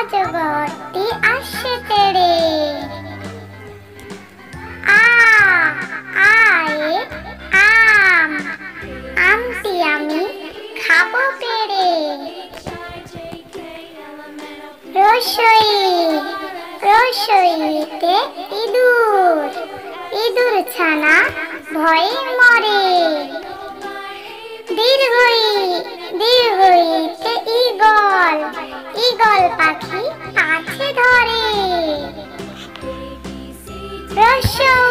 অজগরটি আসছে তেড়ে। আ আয়ে আম, আমটি আমি খাবো পেড়ে। রসই রসইতে ইঁদুর, ইঁদুর ছানা ভয়ে মরে। দীর্ঘই দীর্ঘইতে ঈগল, ঈগল পাখি কাছে ধরে। রসৌ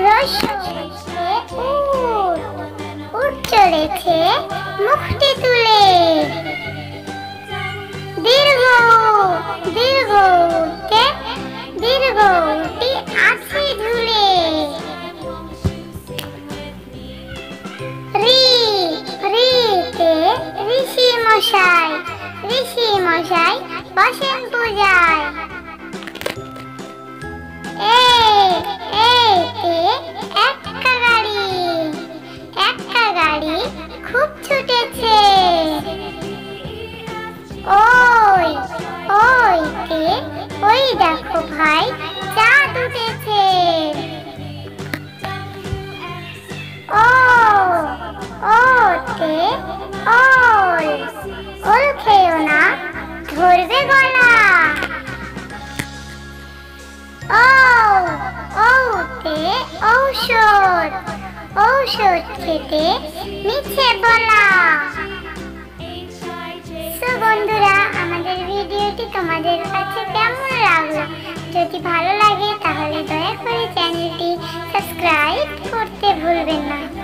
রসৌতে উট, উট চলেছে মুখটি তুলে। দীর্ঘ দীর্ঘতে দীর্ঘটি আছে ঝুলে। রি রিতে ঋষি মশাই, ঋষি মশাই বসেন পূজায়। এতে একটা গাড়ি, একটা গাড়ি খুব ছুটেছে। ওই ওইতে ওই দেখো ভাই চাঁদ উঠেছে। ও ওতে ওল, ওল খেও না ধরবে গলা। ওতে ঔষধ, ঔষধ খেতে মিছে বলা। তো বন্ধুরা, আমাদের ভিডিওটি তোমাদের কাছে কেমন লাগলো? যদি ভালো লাগে তাহলে দয়া করে চ্যানেলটি সাবস্ক্রাইব করতে ভুলবেন না।